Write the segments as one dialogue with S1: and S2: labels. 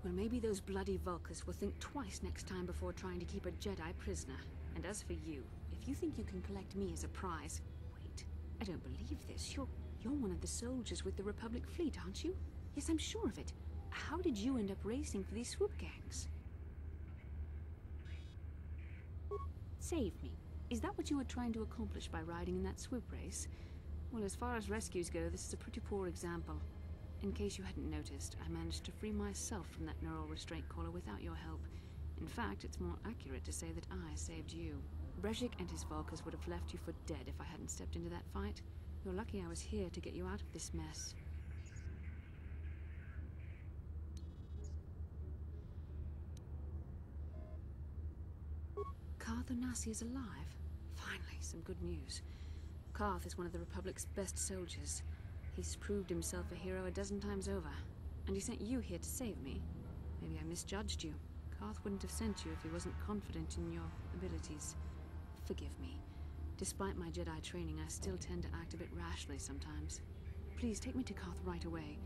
S1: Well, maybe those bloody Vulkars will think twice next time before trying to keep a Jedi prisoner. And as for you, if you think you can collect me as a prize... Wait, I don't believe this. You're one of the soldiers with the Republic fleet, aren't you? Yes, I'm sure of it. How did you end up racing for these swoop gangs? Save me. Is that what you were trying to accomplish by riding in that swoop race? Well, as far as rescues go, this is a pretty poor example. In case you hadn't noticed, I managed to free myself from that neural restraint collar without your help. In fact, it's more accurate to say that I saved you. Brejik and his Vulkars would have left you for dead if I hadn't stepped into that fight. You're lucky I was here to get you out of this mess. Karth Onasi is alive. Finally, some good news. Karth is one of the Republic's best soldiers. He's proved himself a hero a dozen times over. And he sent you here to save me. Maybe I misjudged you. Karth wouldn't have sent you if he wasn't confident in your abilities. Forgive me. Despite my Jedi training, I still tend to act a bit rashly sometimes. Please take me to Karth right away.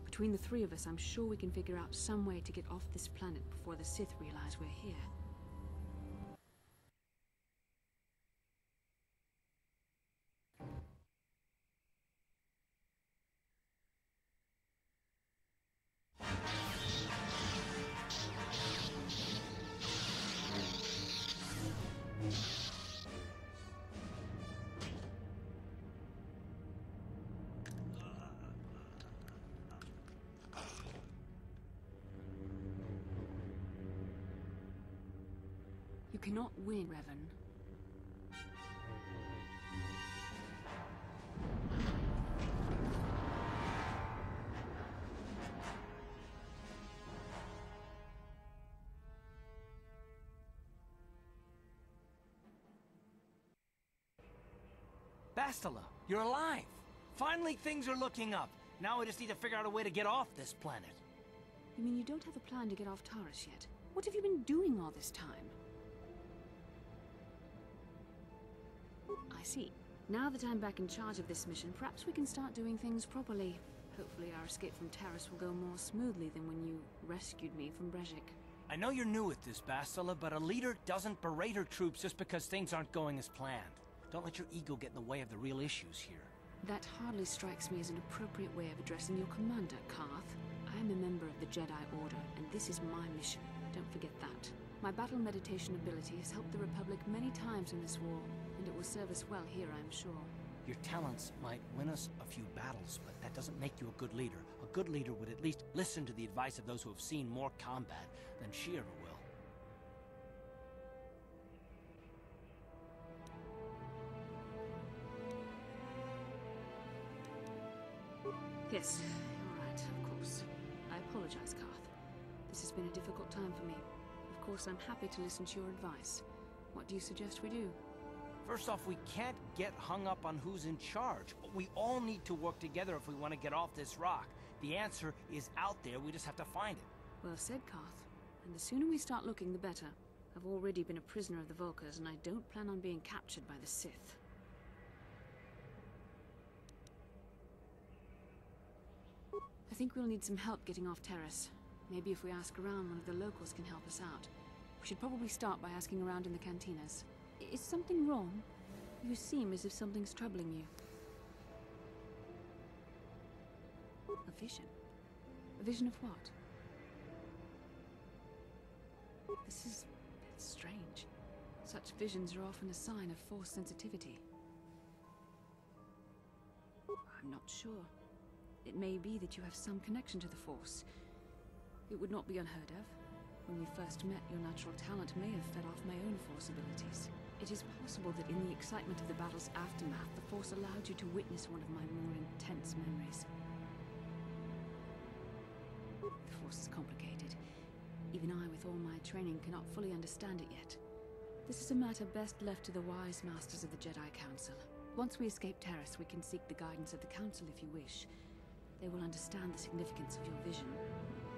S1: Between the three of us, I'm sure we can figure out some way to get off this planet before the Sith realize we're here. You cannot win, Revan.
S2: Bastila, you're alive! Finally, things are looking up. Now we just need to figure out a way to get off this planet.
S1: You mean you don't have a plan to get off Taris yet? What have you been doing all this time? I see. Now that I'm back in charge of this mission, perhaps we can start doing things properly. Hopefully our escape from Taris will go more smoothly than when you rescued me from Brejik.
S2: I know you're new at this, Bastila, but a leader doesn't berate her troops just because things aren't going as planned. Don't let your ego get in the way of the real issues here.
S1: That hardly strikes me as an appropriate way of addressing your commander, Karth. I am a member of the Jedi Order, and this is my mission. Don't forget that. My battle meditation ability has helped the Republic many times in this war, and it will serve us well here, I'm sure.
S2: Your talents might win us a few battles, but that doesn't make you a good leader. A good leader would at least listen to the advice of those who have seen more combat than she ever will.
S1: Yes, you're right, of course. I apologize, Karth. This has been a difficult time for me. Of course, I'm happy to listen to your advice. What do you suggest we do?
S2: First off, we can't get hung up on who's in charge. We all need to work together if we want to get off this rock. The answer is out there, we just have to find it.
S1: Well said, Karth. And the sooner we start looking, the better. I've already been a prisoner of the Vulkars, and I don't plan on being captured by the Sith. I think we'll need some help getting off Taris. Maybe if we ask around, one of the locals can help us out. We should probably start by asking around in the cantinas. Is something wrong? You seem as if something's troubling you. A vision? A vision of what? This is a bit strange. Such visions are often a sign of Force sensitivity. I'm not sure. It may be that you have some connection to the Force. It would not be unheard of. When we first met, your natural talent may have fed off my own Force abilities. It is possible that in the excitement of the battle's aftermath, the Force allowed you to witness one of my more intense memories. The Force is complicated. Even I, with all my training, cannot fully understand it yet. This is a matter best left to the wise masters of the Jedi Council. Once we escape Taris, we can seek the guidance of the Council if you wish. They will understand the significance of your vision,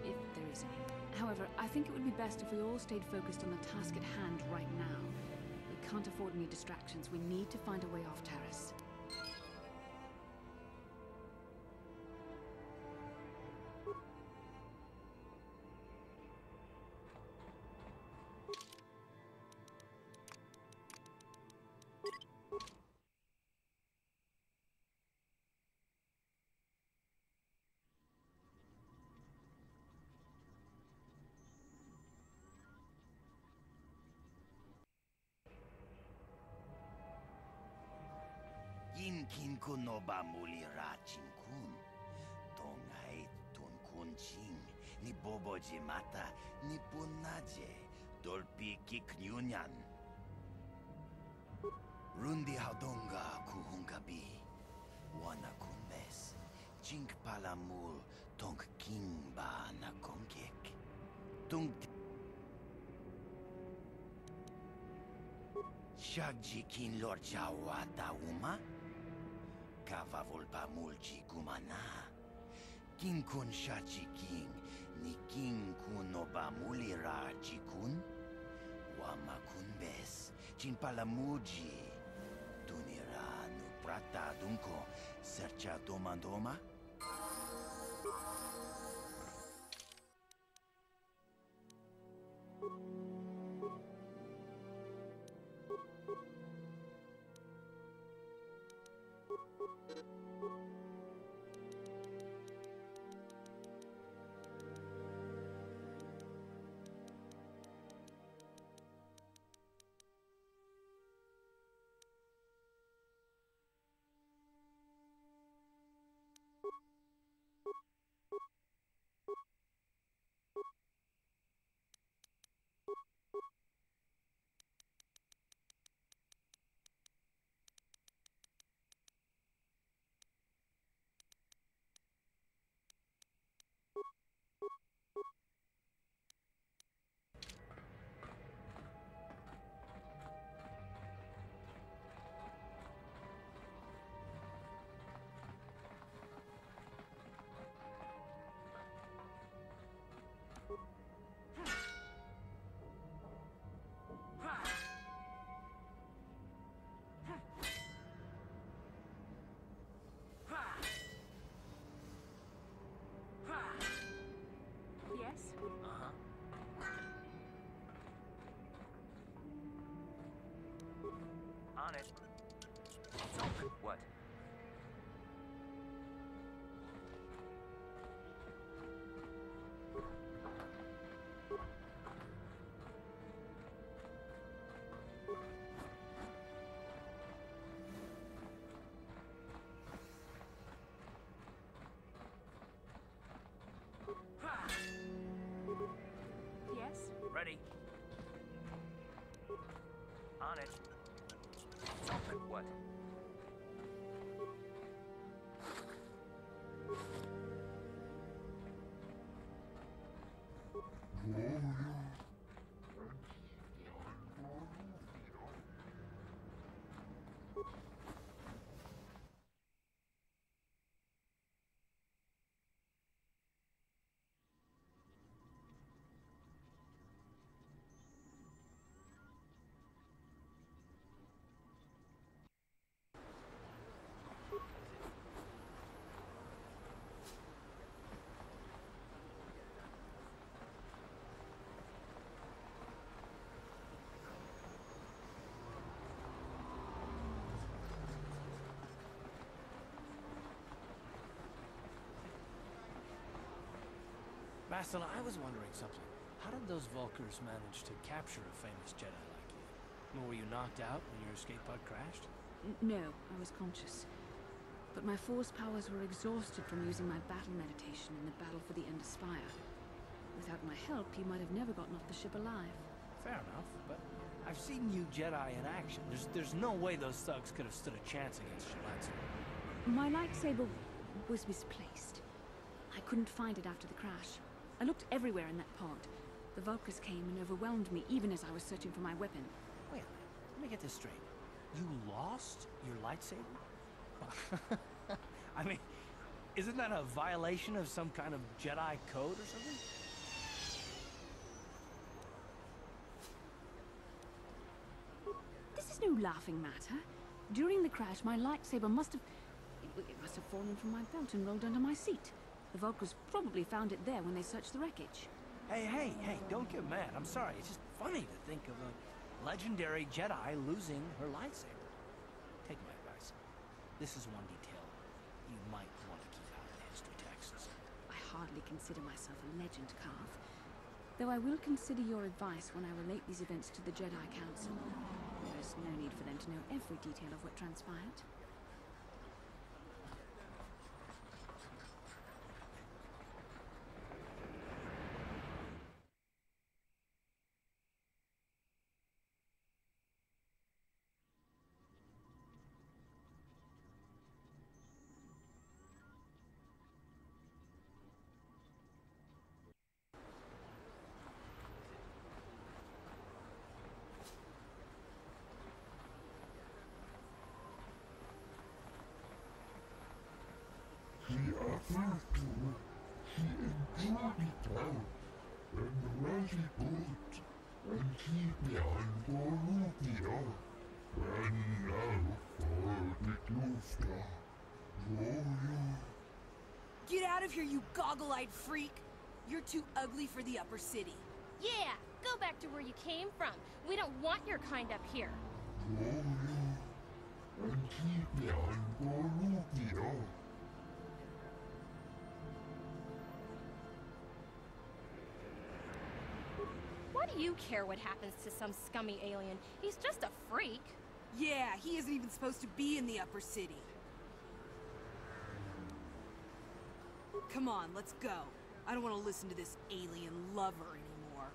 S1: if there is any. However, I think it would be best if we all stayed focused on the task at hand right now. We can't afford any distractions. We need to find a way off Taris.
S3: kin kun no ba muli ra chin kun. Tongai tun kun ching. Ni bobo mata ni punaje. Dolpi kiknyunyan. Rundi haudonga kuhungabi. Wana kumbes. Chink palamul tong king ba na kongek. Tung Shagji kin lor jawa dauma. Kava volpa mulci gumana. King kun shachi king. Ni king kun oba mulira chikun. Wama kun bes. Chin palamuji. Tunira no prata dunko. Sercha domandoma.
S4: On it. It's open. What?
S1: Yes?
S4: Ready. On it. It's open. What?
S2: Bastila, I was wondering something. How did those Vulkars manage to capture a famous Jedi like you? I mean, were you knocked out when your escape pod crashed?
S1: No, I was conscious. But my force powers were exhausted from using my battle meditation in the battle for the Ender Spire. Without my help, you might have never gotten off the ship alive.
S2: Fair enough, but I've seen you Jedi in action. There's no way those thugs could have stood a chance against your lightsaber.
S1: My lightsaber was misplaced. I couldn't find it after the crash. I looked everywhere in that pod. The Vulkars came and overwhelmed me even as I was searching for my weapon.
S2: Wait a minute. Let me get this straight. You lost your lightsaber? I mean, isn't that a violation of some kind of Jedi code or something?
S1: This is no laughing matter. During the crash, my lightsaber must have... It must have fallen from my belt and rolled under my seat. The Vulkars probably found it there when they searched the wreckage.
S2: Hey, don't get mad. I'm sorry. It's just funny to think of a legendary Jedi losing her lightsaber. Take my advice. This is one detail you might want to keep out of the history texts.
S1: I hardly consider myself a legend, Carth. Though I will consider your advice when I relate these events to the Jedi Council. There is no need for them to know every detail of what transpired.
S5: Get out of here, you goggle-eyed freak! You're too ugly for the upper city.
S6: Yeah, go back to where you came from. We don't want your kind up here. Why do you care what happens to some scummy alien? He's just a freak.
S5: Yeah, he isn't even supposed to be in the upper city. Come on, let's go. I don't want to listen to this alien lover anymore.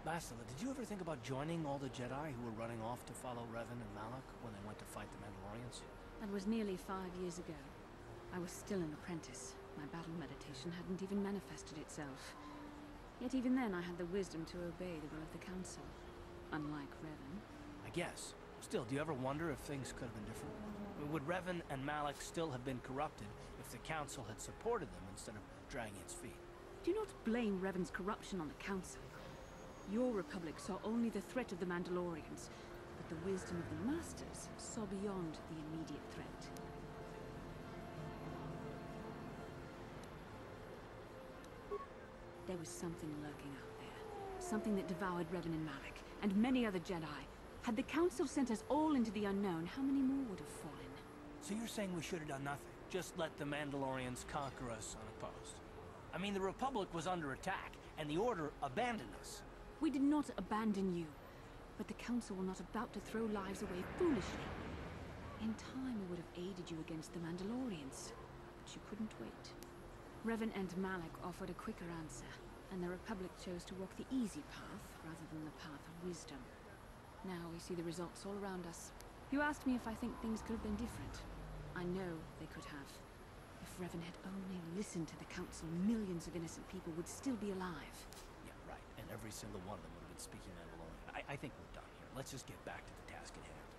S2: Bastila, did you ever think about joining all the Jedi who were running off to follow Revan and Malak when they went to fight the Mandalorians?
S1: That was nearly 5 years ago. I was still an apprentice. My battle meditation hadn't even manifested itself. Yet even then I had the wisdom to obey the will of the Council. Unlike Revan.
S2: I guess. Still, do you ever wonder if things could have been different? Would Revan and Malak still have been corrupted if the Council had supported them instead of dragging its feet?
S1: Do not blame Revan's corruption on the Council. Your Republic saw only the threat of the Mandalorians, but the wisdom of the Masters saw beyond the immediate threat. There was something lurking out there. Something that devoured Revan and Malak, and many other Jedi. Had the Council sent us all into the unknown, how many more would have fallen?
S2: So you're saying we should have done nothing? Just let the Mandalorians conquer us unopposed? I mean, the Republic was under attack, and the Order abandoned us.
S1: We did not abandon you, but the Council were not about to throw lives away foolishly. In time, we would have aided you against the Mandalorians, but you couldn't wait. Revan and Malak offered a quicker answer, and the Republic chose to walk the easy path rather than the path of wisdom. Now we see the results all around us. You asked me if I think things could have been different. I know they could have. If Revan had only listened to the Council, millions of innocent people would still be alive.
S2: Yeah, right. And every single one of them would have been speaking Mandalorian. I think we're done here. Let's just get back to the task at hand.